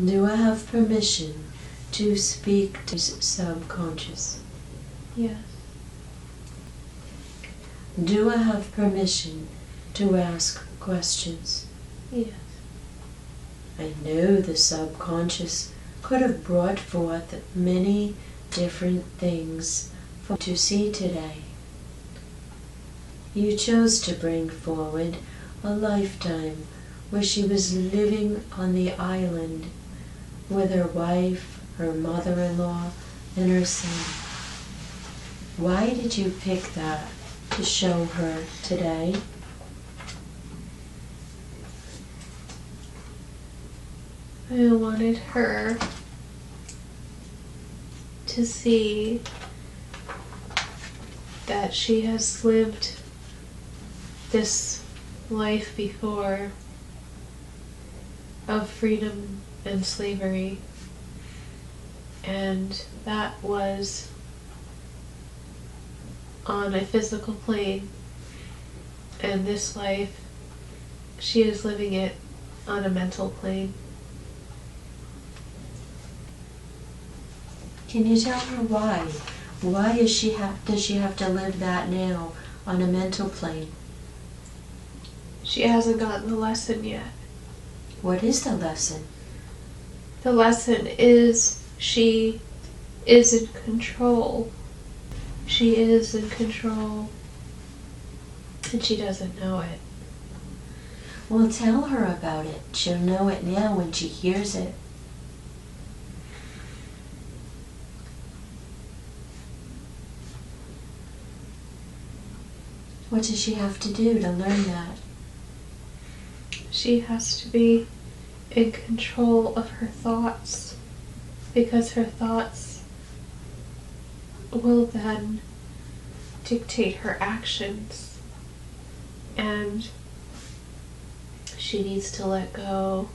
Do I have permission to speak to subconscious? Yes. Do I have permission to ask questions? Yes. I know the subconscious could have brought forth many different things for me to see today. You chose to bring forward a lifetime where she was living on the island with her wife, her mother-in-law, and her son. Why did you pick that to show her today? I wanted her to see that she has lived this life before of freedom and slavery, and that was on a physical plane, and this life she is living it on a mental plane. Can you tell her why? Why does she have to live that now on a mental plane? She hasn't gotten the lesson yet. What is the lesson? The lesson is she is in control. She is in control, and she doesn't know it. Well, tell her about it. She'll know it now when she hears it. What does she have to do to learn that? She has to be in control of her thoughts, because her thoughts will then dictate her actions, and she needs to let go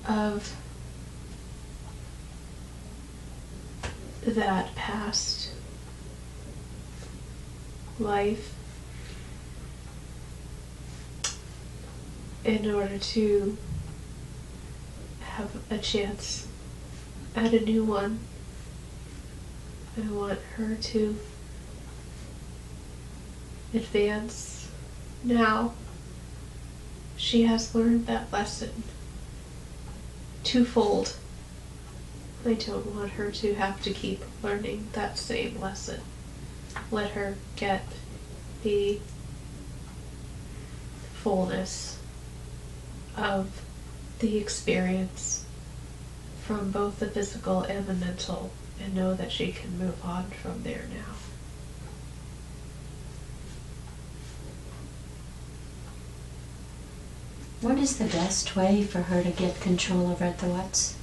of that past life in order to have a chance at a new one. I want her to advance now. She has learned that lesson twofold. I don't want her to have to keep learning that same lesson. Let her get the fullness of the experience from both the physical and the mental, and know that she can move on from there now. What is the best way for her to get control of her thoughts?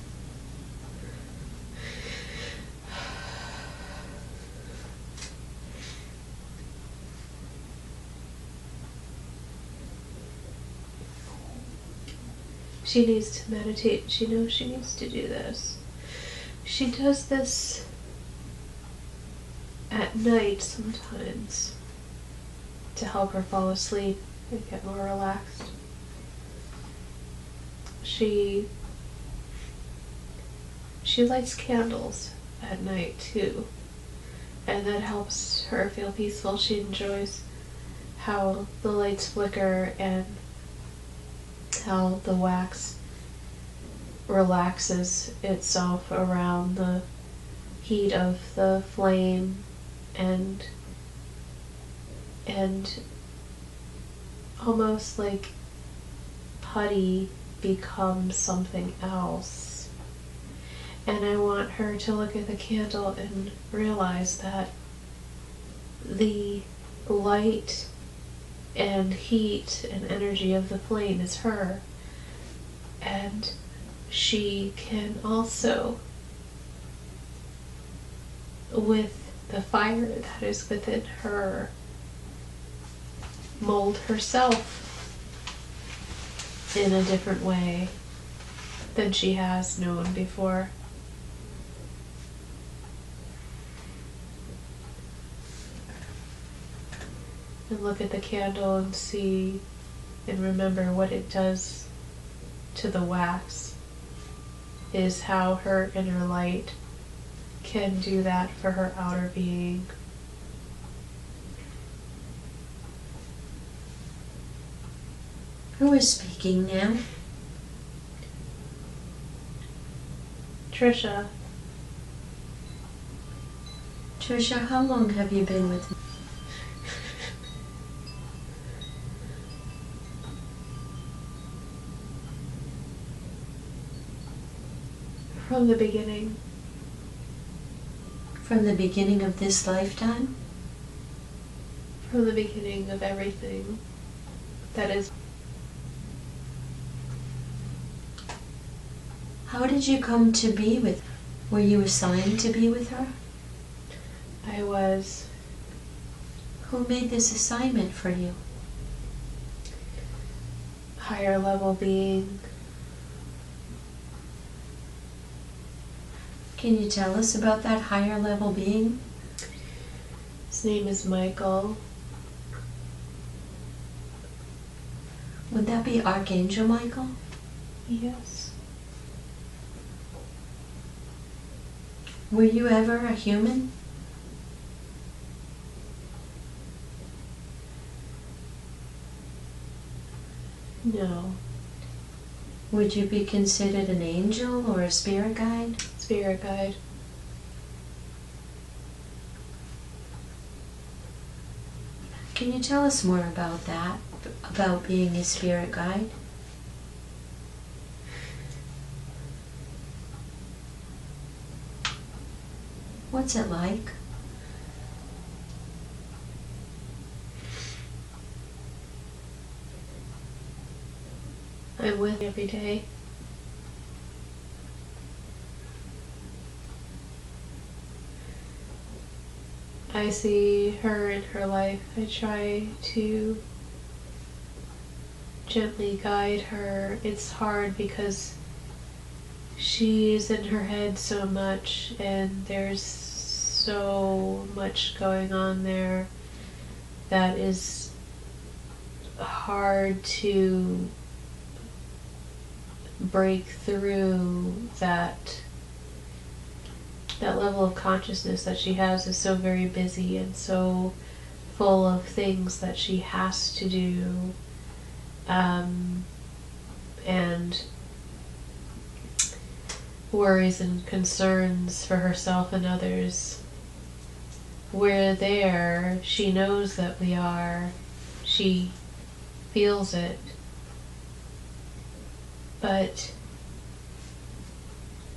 She needs to meditate. She knows she needs to do this. She does this at night sometimes to help her fall asleep and get more relaxed. She lights candles at night too, and that helps her feel peaceful. She enjoys how the lights flicker and how the wax relaxes itself around the heat of the flame, and almost like putty becomes something else. And I want her to look at the candle and realize that the light and heat and energy of the flame is her, and she can also, with the fire that is within her, mold herself in a different way than she has known before. And look at the candle and see and remember what it does to the wax is how her inner light can do that for her outer being. Who is speaking now? Trisha. Trisha, how long have you been with me? From the beginning. From the beginning of this lifetime? From the beginning of everything that is. How did you come to be with her? Were you assigned to be with her? I was. Who made this assignment for you? Higher level being. Can you tell us about that higher level being? His name is Michael. Would that be Archangel Michael? Yes. Were you ever a human? No. Would you be considered an angel or a spirit guide? Spirit guide. Can you tell us more about that? About being a spirit guide? What's it like? I'm with every day. I see her in her life. I try to gently guide her. It's hard because she's in her head so much and there's so much going on there that is hard to break through. That level of consciousness that she has is so very busy and so full of things that she has to do, and worries and concerns for herself and others. We're there, she knows that we are, she feels it, but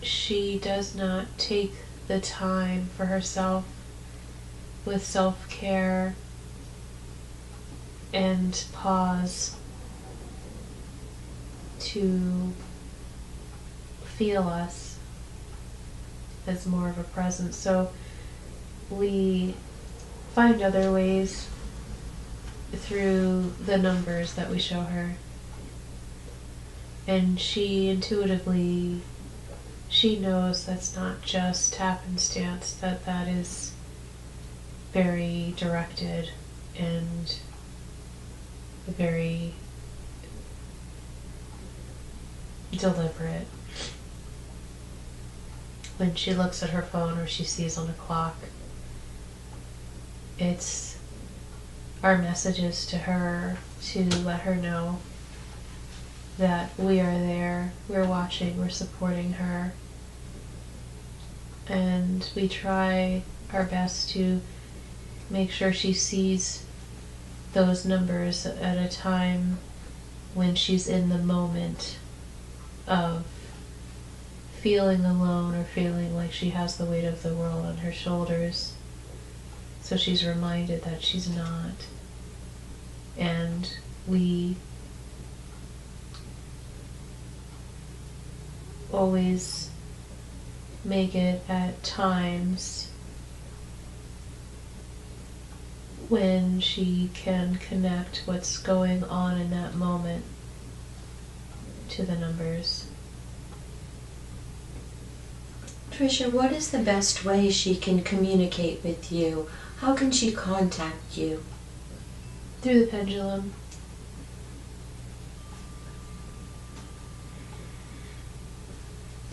she does not take the time for herself with self-care and pause to feel us as more of a presence. So we find other ways through the numbers that we show her. And she intuitively, she knows that's not just happenstance, that is very directed and very deliberate. When she looks at her phone or she sees on a clock, it's our messages to her to let her know that we are there, we're watching, we're supporting her. And we try our best to make sure she sees those numbers at a time when she's in the moment of feeling alone or feeling like she has the weight of the world on her shoulders. So she's reminded that she's not. And we always make it at times when she can connect what's going on in that moment to the numbers. Trisha, what is the best way she can communicate with you? How can she contact you? Through the pendulum.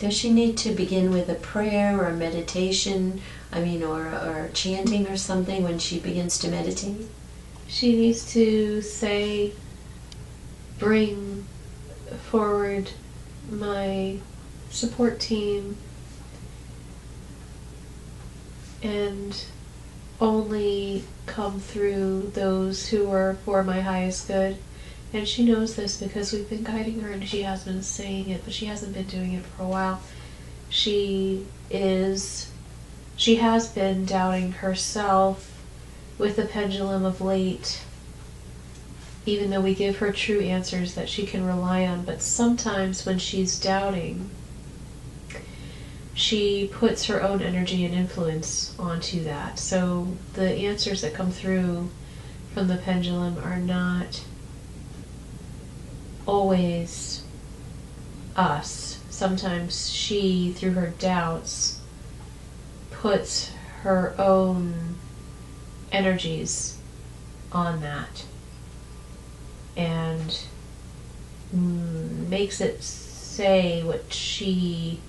Does she need to begin with a prayer or a meditation? Or chanting or something when she begins to meditate? She needs to say, bring forward my support team and only come through those who are for my highest good. And she knows this because we've been guiding her and she has been saying it, but she hasn't been doing it for a while. She has been doubting herself with the pendulum of late, even though we give her true answers that she can rely on. But sometimes when she's doubting, she puts her own energy and influence onto that. So the answers that come through from the pendulum are not always us. Sometimes she, through her doubts, puts her own energies on that and makes it say what she,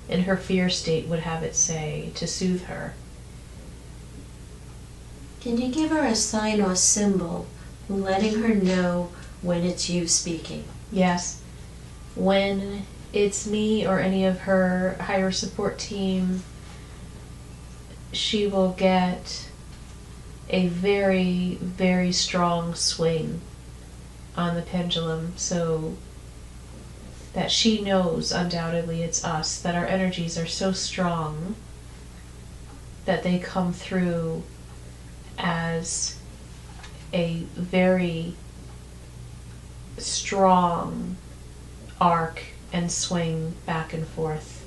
in her fear state, would have it say to soothe her. Can you give her a sign or symbol letting her know when it's you speaking? Yes. When it's me or any of her higher support team, she will get a very, very strong swing on the pendulum, so that she knows undoubtedly it's us, that our energies are so strong that they come through as a very strong arc and swing back and forth.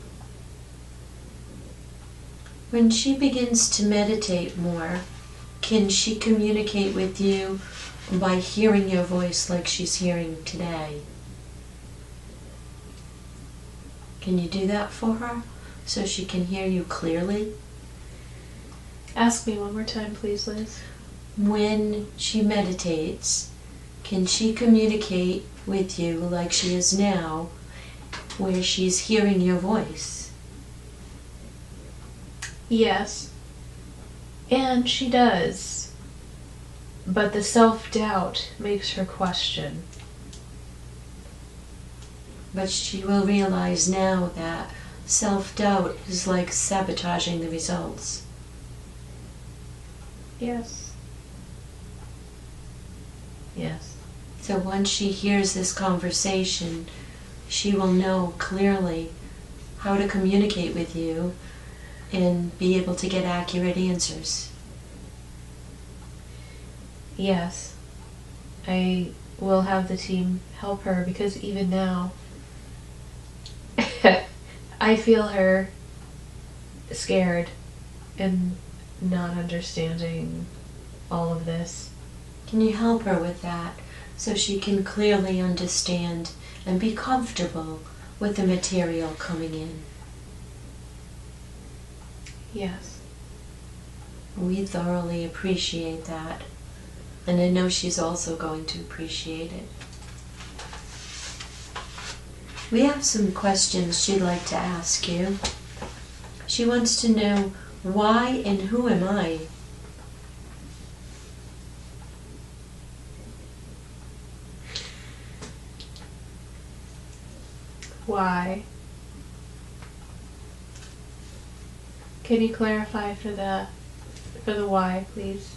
When she begins to meditate more, can she communicate with you by hearing your voice like she's hearing today? Can you do that for her so she can hear you clearly? Ask me one more time, please, Liz. When she meditates, can she communicate with you like she is now, where she's hearing your voice? Yes. And she does. But the self-doubt makes her question. But she will realize now that self-doubt is like sabotaging the results. Yes. Yes. So once she hears this conversation, she will know clearly how to communicate with you and be able to get accurate answers. Yes. I will have the team help her, because even now I feel her scared and not understanding all of this. Can you help her with that so she can clearly understand and be comfortable with the material coming in? Yes. We thoroughly appreciate that, and I know she's also going to appreciate it. We have some questions she'd like to ask you. She wants to know, why and who am I? Why? Can you clarify for the why, please?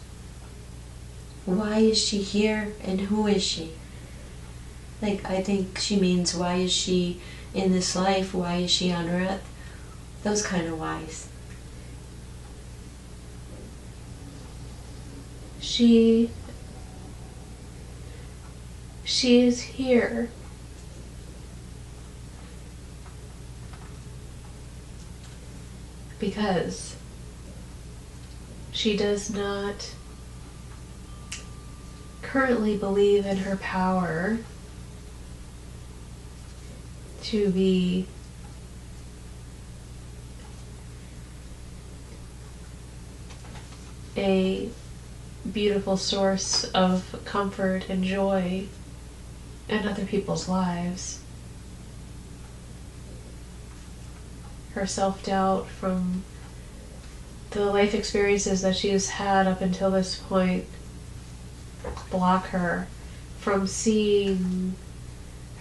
Why is she here and who is she? I think she means, why is she in this life? Why is she on earth? Those kind of whys. She is here because she does not currently believe in her power to be a beautiful source of comfort and joy in other people's lives. her self-doubt, from the life experiences that she has had up until this point, block her from seeing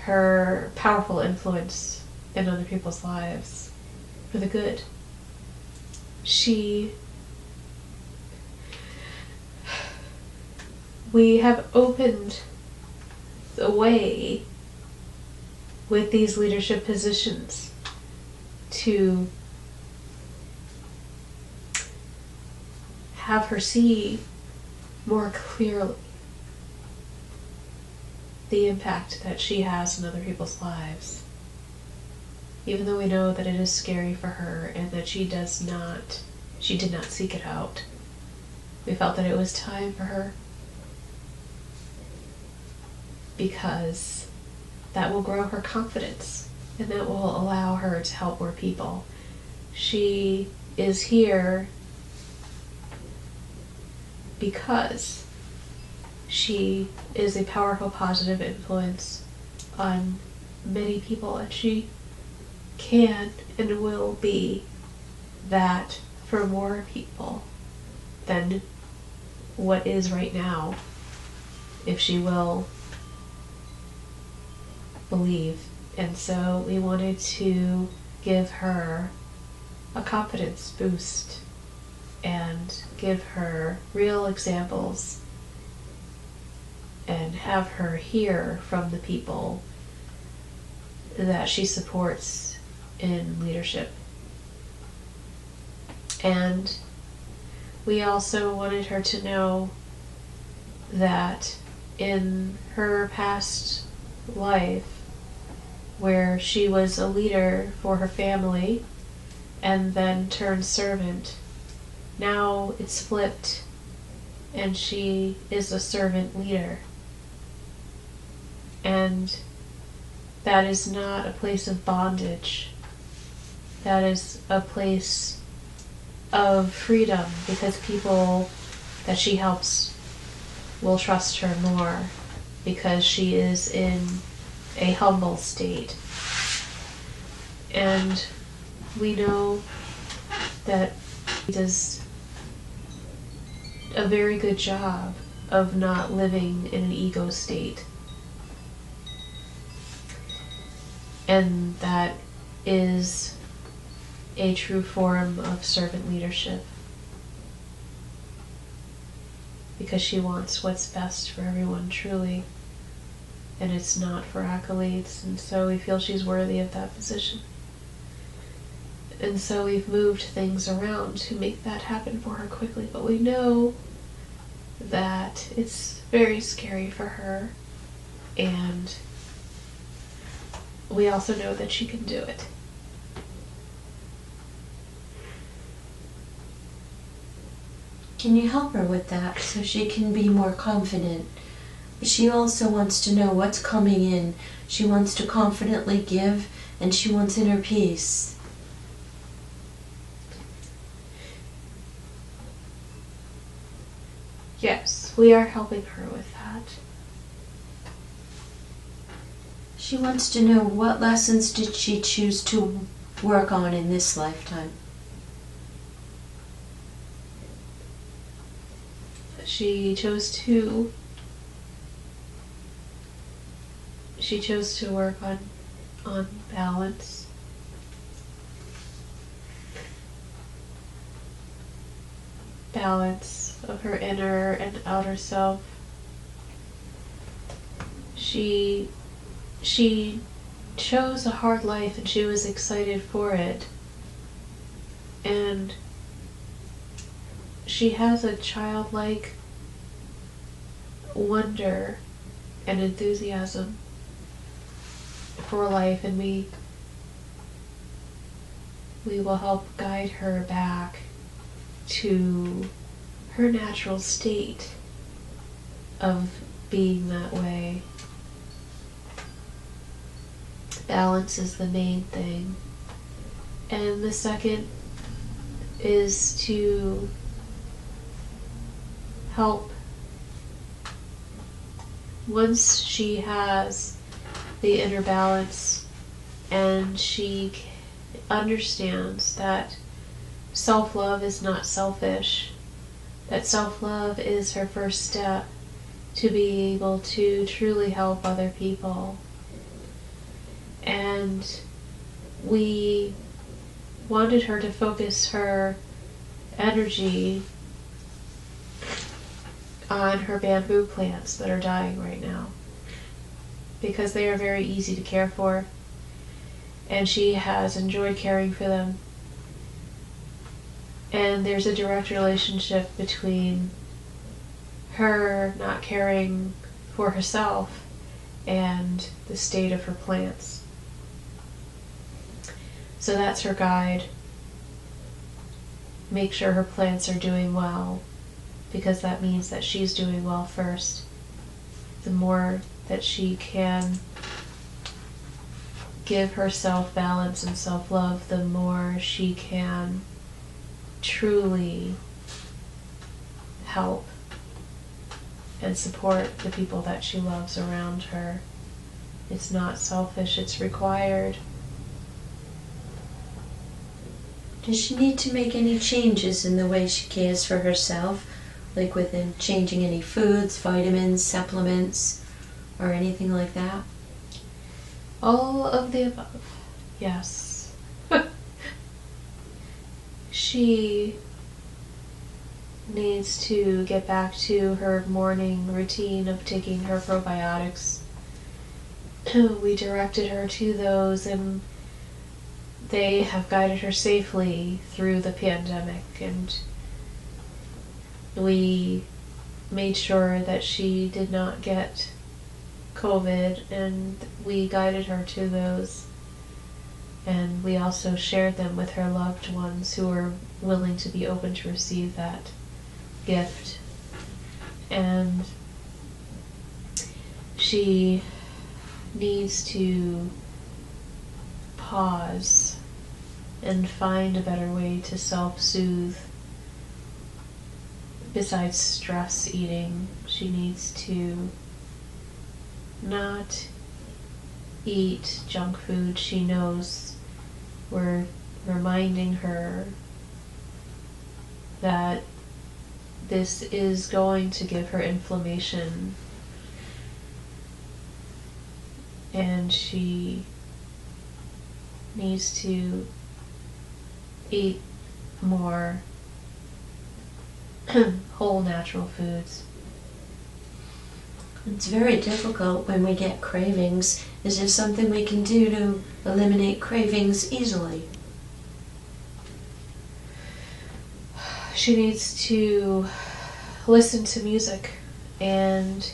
her powerful influence in other people's lives for the good. We have opened the way with these leadership positions to have her see more clearly the impact that she has in other people's lives. Even though we know that it is scary for her and that she did not seek it out, we felt that it was time for her, because that will grow her confidence and that will allow her to help more people. She is here because she is a powerful, positive influence on many people, and she can and will be that for more people than what is right now, if she will believe. And so we wanted to give her a confidence boost and give her real examples and have her hear from the people that she supports in leadership. And we also wanted her to know that in her past life, where she was a leader for her family and then turned servant, now it's flipped and she is a servant leader. And that is not a place of bondage. That is a place of freedom, because people that she helps will trust her more because she is in a humble state. And we know that she does a very good job of not living in an ego state. And that is a true form of servant leadership, because she wants what's best for everyone, truly, and it's not for accolades. And so we feel she's worthy of that position. And so we've moved things around to make that happen for her quickly, but we know that it's very scary for her, and we also know that she can do it. Can you help her with that so she can be more confident? She also wants to know what's coming in. She wants to confidently give, and she wants inner peace. Yes, we are helping her with that. She wants to know, what lessons did she choose to work on in this lifetime? She chose to work on balance. Balance of her inner and outer self. She chose a hard life and she was excited for it. And she has a childlike wonder and enthusiasm for life, and we will help guide her back to her natural state of being that way. Balance is the main thing. And the second is to help, once she has the inner balance and she understands that self-love is not selfish, that self-love is her first step to be able to truly help other people. And we wanted her to focus her energy on her bamboo plants that are dying right now, because they are very easy to care for, and she has enjoyed caring for them. And there's a direct relationship between her not caring for herself and the state of her plants. So that's her guide. Make sure her plants are doing well, because that means that she's doing well first. The more that she can give herself balance and self-love, the more she can truly help and support the people that she loves around her. It's not selfish, it's required. Does she need to make any changes in the way she cares for herself? Like within changing any foods, vitamins, supplements, or anything like that? All of the above, yes. She needs to get back to her morning routine of taking her probiotics. We directed her to those, and they have guided her safely through the pandemic, and we made sure that she did not get COVID, and we guided her to those. And we also shared them with her loved ones who were willing to be open to receive that gift. And she needs to pause and find a better way to self-soothe. Besides stress eating, she needs to not eat junk food. She knows we're reminding her that this is going to give her inflammation, and she needs to eat more whole natural foods. It's very difficult when we get cravings. Is there something we can do to eliminate cravings easily? She needs to listen to music and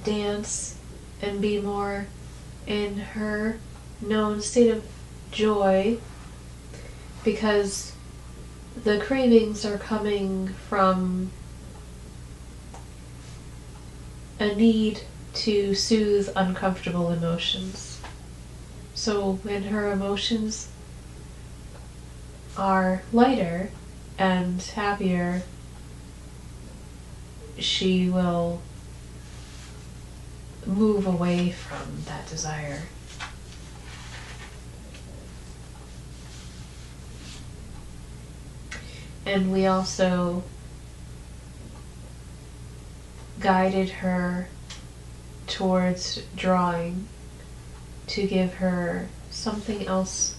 dance and be more in her known state of joy, because the cravings are coming from a need to soothe uncomfortable emotions. So when her emotions are lighter and happier, she will move away from that desire. And we also guided her towards drawing to give her something else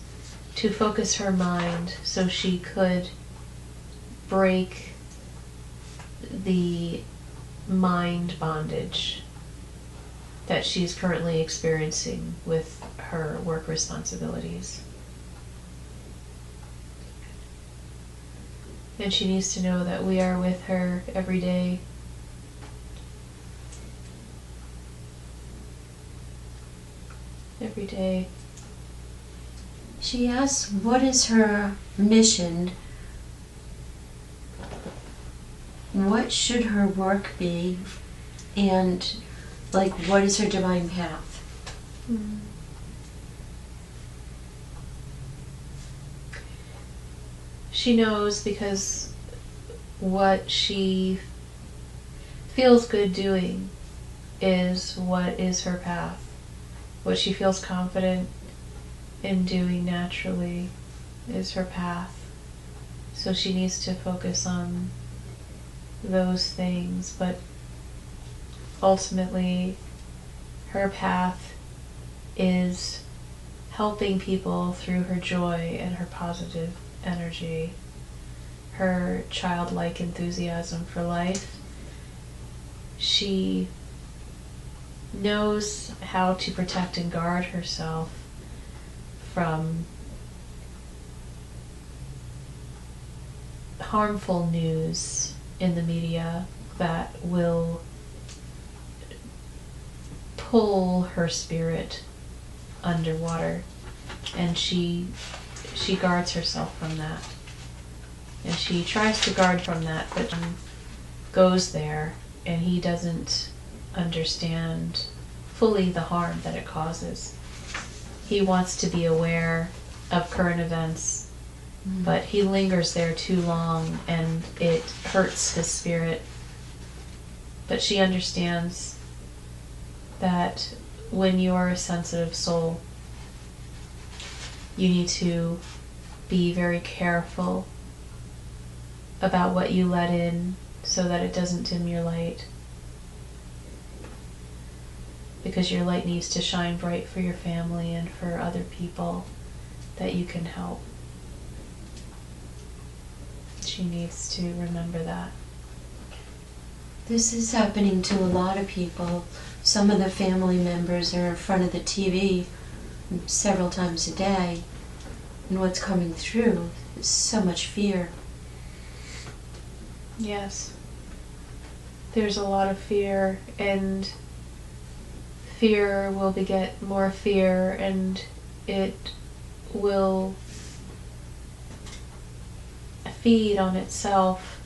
to focus her mind so she could break the mind bondage that she's currently experiencing with her work responsibilities. And she needs to know that we are with her every day. Every day. She asks, what is her mission? What should her work be? And, like, what is her divine path? Mm. She knows, because what she feels good doing is what is her path. what she feels confident in doing naturally is her path. So she needs to focus on those things, but ultimately her path is helping people through her joy and her positive energy, her childlike enthusiasm for life. She knows how to protect and guard herself from harmful news in the media that will pull her spirit underwater, and she guards herself from that. And she tries to guard from that, but goes there, and he doesn't understand fully the harm that it causes. He wants to be aware of current events, but he lingers there too long, and it hurts his spirit. But she understands that when you are a sensitive soul, you need to be very careful about what you let in so that it doesn't dim your light. Because your light needs to shine bright for your family and for other people that you can help. She needs to remember that. This is happening to a lot of people. Some of the family members are in front of the TV several times a day, and what's coming through is so much fear. Yes. There's a lot of fear, and fear will beget more fear, and it will feed on itself,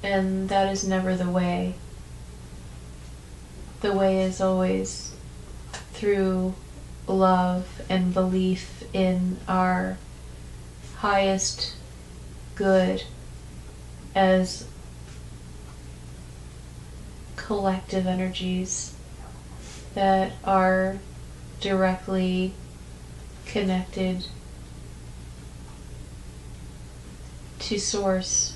and that is never the way. The way is always through love and belief in our highest good as collective energies that are directly connected to Source.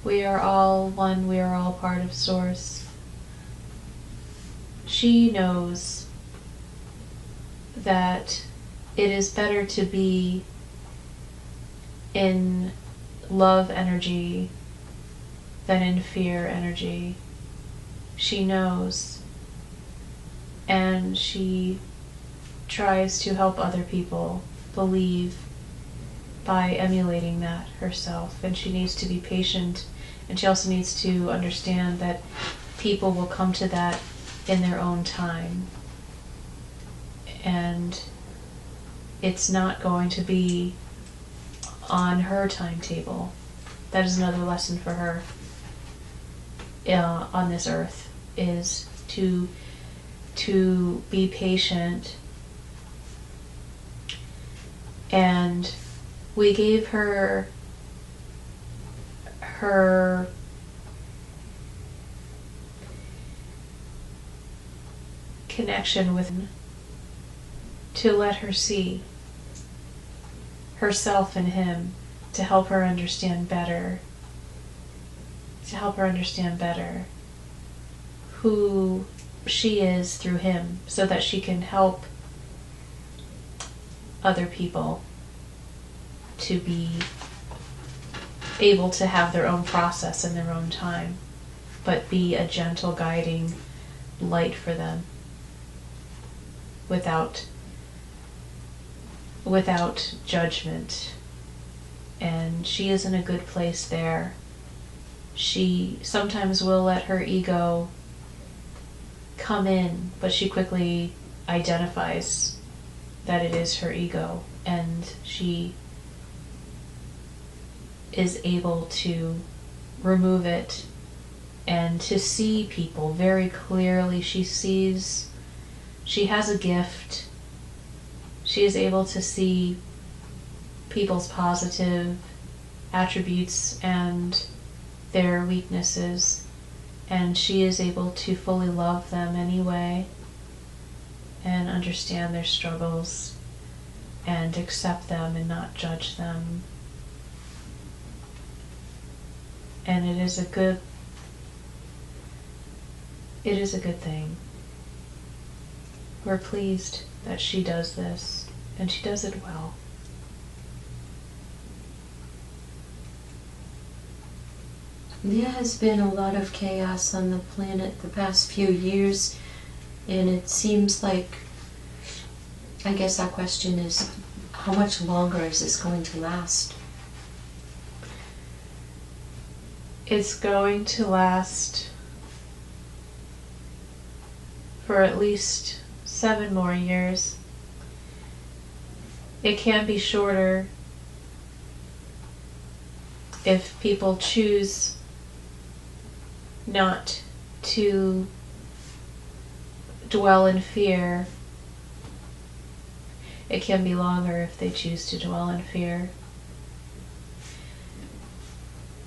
We are all one, we are all part of Source. She knows that it is better to be in love energy than in fear energy. She knows, and she tries to help other people believe by emulating that herself. And she needs to be patient, and she also needs to understand that people will come to that in their own time, and it's not going to be on her timetable. That is another lesson for her on this earth, is to be patient. And we gave her connection with him to let her see herself in him, to help her understand better, who she is through him, so that she can help other people to be able to have their own process in their own time, but be a gentle guiding light for them without judgment. And she is in a good place there. She sometimes will let her ego come in, but she quickly identifies that it is her ego, and she is able to remove it and to see people very clearly. She has a gift. She is able to see people's positive attributes and their weaknesses, and she is able to fully love them anyway and understand their struggles and accept them and not judge them. And it is a good thing. We're pleased that she does this, and she does it well. There has been a lot of chaos on the planet the past few years, and it seems like, I guess our question is, how much longer is this going to last? It's going to last for at least 7 more years. It can be shorter if people choose not to dwell in fear. It can be longer if they choose to dwell in fear.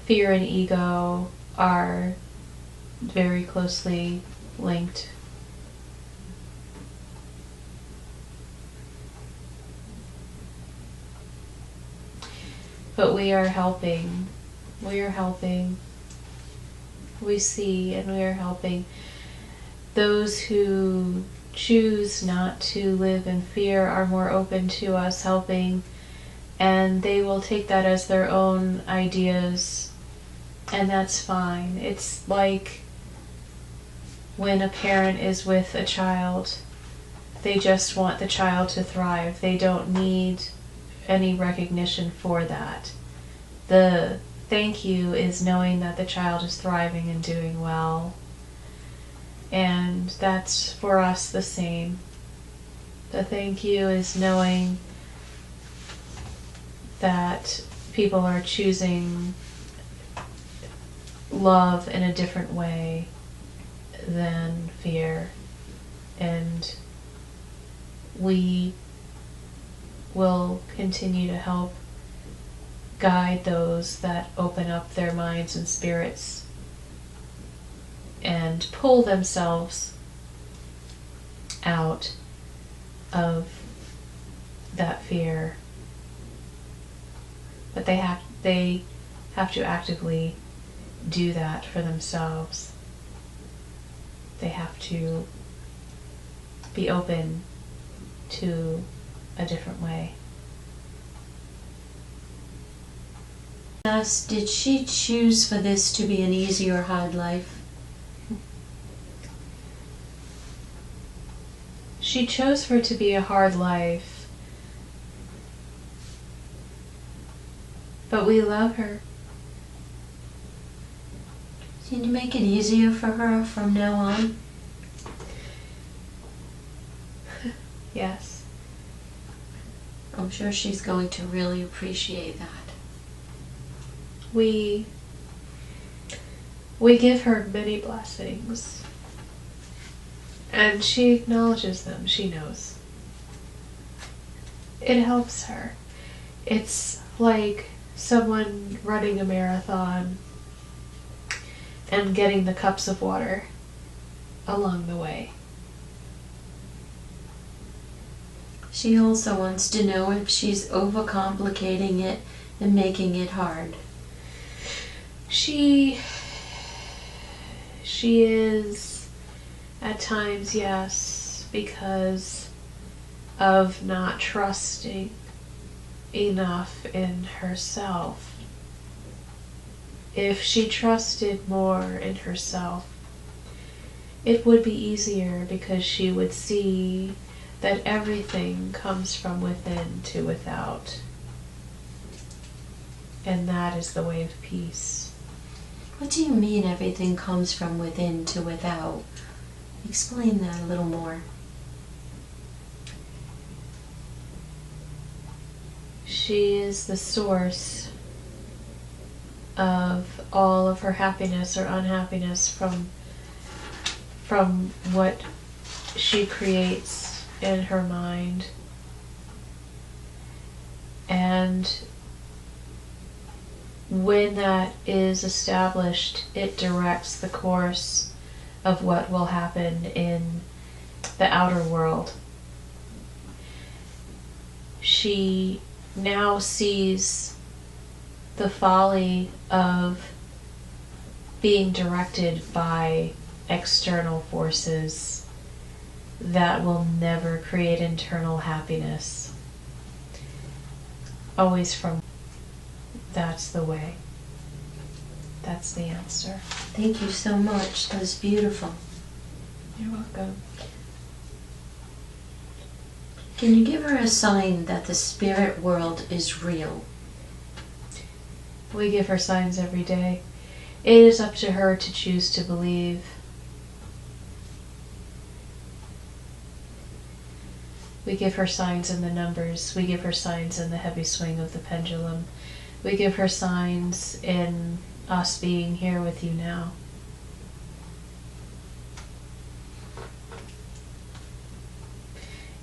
Fear and ego are very closely linked. But we are helping. We are helping. We see and we are helping. Those who choose not to live in fear are more open to us helping, and they will take that as their own ideas, and that's fine. It's like when a parent is with a child, they just want the child to thrive. They don't need any recognition for that. The thank you is knowing that the child is thriving and doing well. And that's for us the same. The thank you is knowing that people are choosing love in a different way than fear. And we will continue to help guide those that open up their minds and spirits and pull themselves out of that fear. But they have to actively do that for themselves. They have to be open to a different way. Thus, did she choose for this to be an easy or hard life? She chose for it to be a hard life, but we love her. Did you make it easier for her from now on? Yes. I'm sure she's going to really appreciate that. We give her many blessings, and she acknowledges them. She knows. It helps her. It's like someone running a marathon and getting the cups of water along the way. She also wants to know if she's overcomplicating it and making it hard. She is at times, yes, because of not trusting enough in herself. If she trusted more in herself, it would be easier, because she would see that everything comes from within to without. And that is the way of peace. What do you mean everything comes from within to without? Explain that a little more. She is the source of all of her happiness or unhappiness from what she creates in her mind. And when that is established, it directs the course of what will happen in the outer world. She now sees the folly of being directed by external forces that will never create internal happiness. Always from, that's the way. That's the answer. Thank you so much. That was beautiful. You're welcome. Can you give her a sign that the spirit world is real? We give her signs every day. It is up to her to choose to believe. We give her signs in the numbers. We give her signs in the heavy swing of the pendulum. We give her signs in us being here with you now.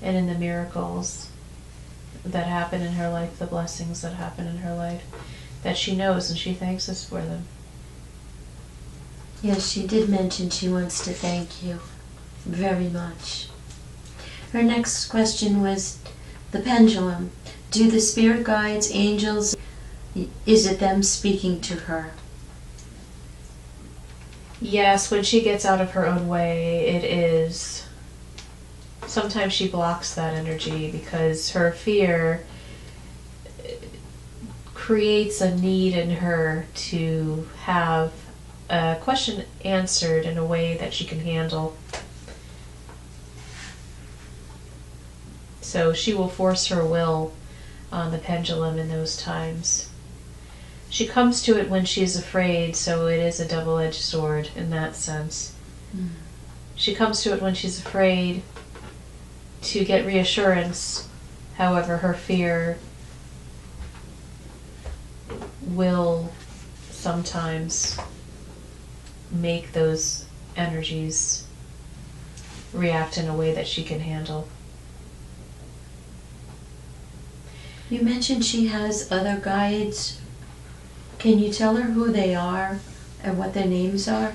And in the miracles that happen in her life, the blessings that happen in her life, that she knows and she thanks us for them. Yes, she did mention she wants to thank you very much. Her next question was the pendulum. Do the spirit guides, angels, is it them speaking to her? Yes, when she gets out of her own way, it is. Sometimes she blocks that energy because her fear creates a need in her to have a question answered in a way that she can handle. So she will force her will on the pendulum in those times. She comes to it when she's afraid, so it is a double-edged sword in that sense. Mm. She comes to it when she's afraid to get reassurance. However, her fear will sometimes make those energies react in a way that she can handle. You mentioned she has other guides. Can you tell her who they are and what their names are?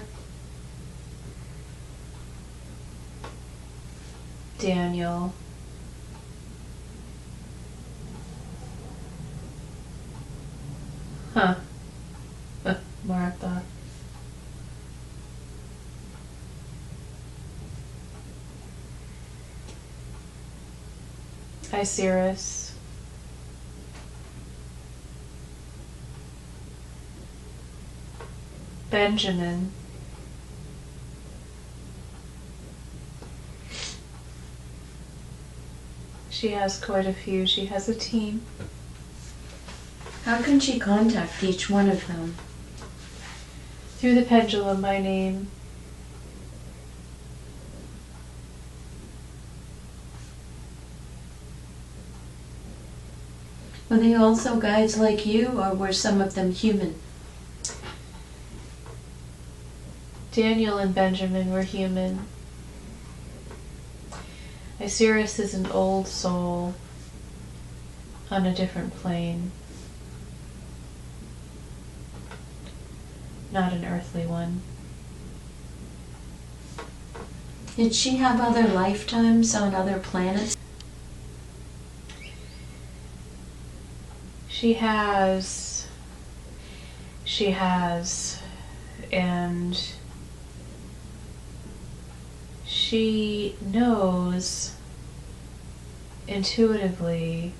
Daniel. Huh. Martha. Isis. Benjamin. She has quite a few. She has a team. How can she contact each one of them? Through the pendulum by name. Were they also guides like you, or were some of them human? Daniel and Benjamin were human. Isis is an old soul on a different plane. Not an earthly one. Did she have other lifetimes on other planets? She has, and she knows intuitively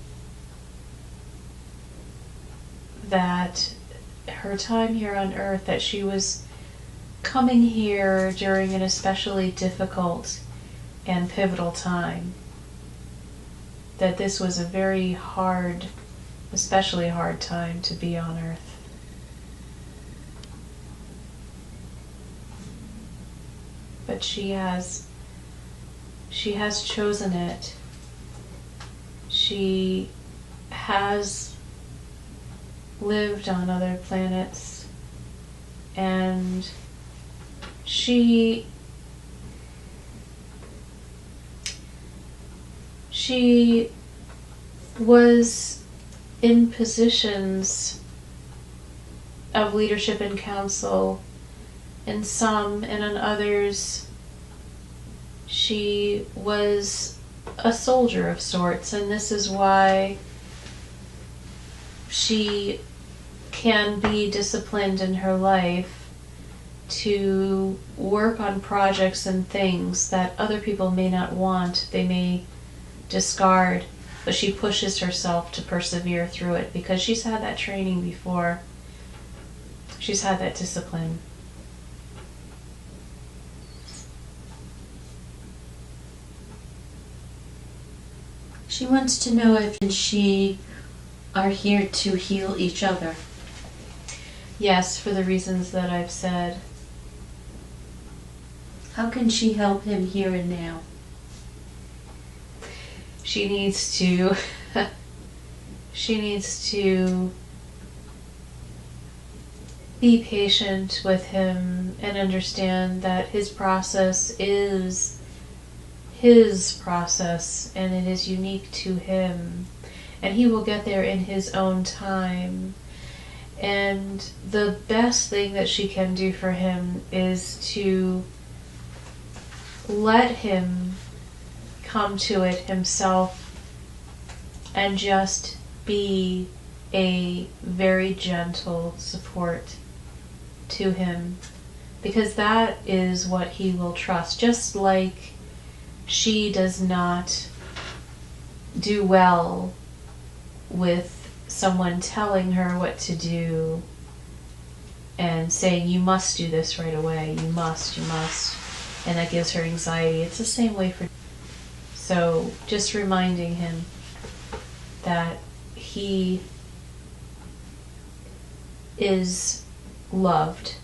that her time here on Earth, that she was coming here during an especially difficult and pivotal time. That this was a very hard, especially hard time to be on Earth. But she has chosen it. She has lived on other planets, and she was in positions of leadership and counsel in some, and in others she was a soldier of sorts, and this is why she can be disciplined in her life to work on projects and things that other people may not want, they may discard, but she pushes herself to persevere through it because she's had that training before. She's had that discipline. She wants to know if she are here to heal each other. Yes, for the reasons that I've said. How can she help him here and now? She needs to be patient with him and understand that his process is his process and it is unique to him, and he will get there in his own time. And the best thing that she can do for him is to let him come to it himself and just be a very gentle support to him, because that is what he will trust. Just like she does not do well with someone telling her what to do and saying, you must do this right away, you must, and that gives her anxiety. It's the same way for... So just reminding him that he is loved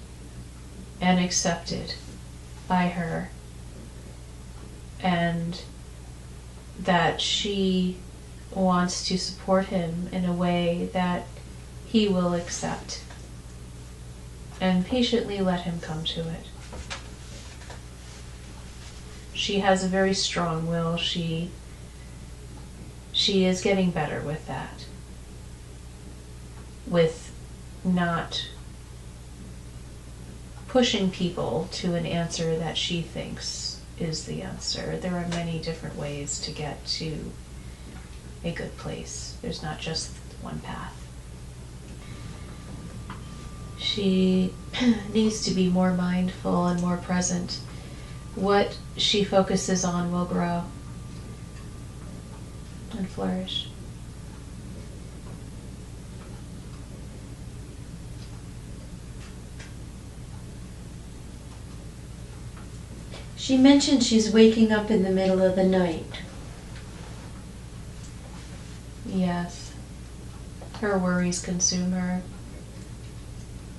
and accepted by her, and that she wants to support him in a way that he will accept, and patiently let him come to it. She has a very strong will. She is getting better with that, with not pushing people to an answer that she thinks is the answer. There are many different ways to get to a good place. There's not just one path. She needs to be more mindful and more present. What she focuses on will grow and flourish. She mentioned she's waking up in the middle of the night. Yes. Her worries consume her.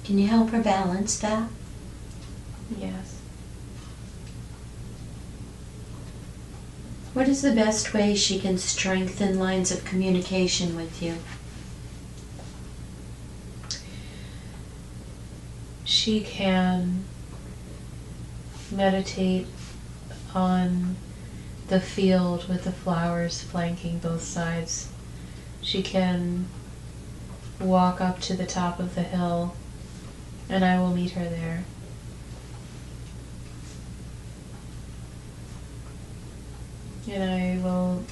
Can you help her balance that? Yes. What is the best way she can strengthen lines of communication with you? She can meditate on the field with the flowers flanking both sides. She can walk up to the top of the hill, and I will meet her there. And I will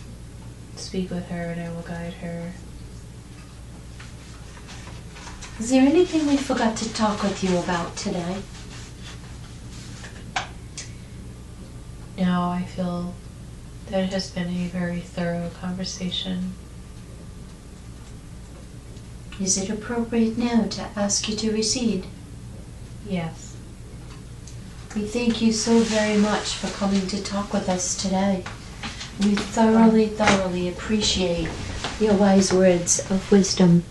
speak with her and I will guide her. Is there anything we forgot to talk with you about today? No, I feel that it has been a very thorough conversation. Is it appropriate now to ask you to recede? Yes. We thank you so very much for coming to talk with us today. We thoroughly appreciate your wise words of wisdom.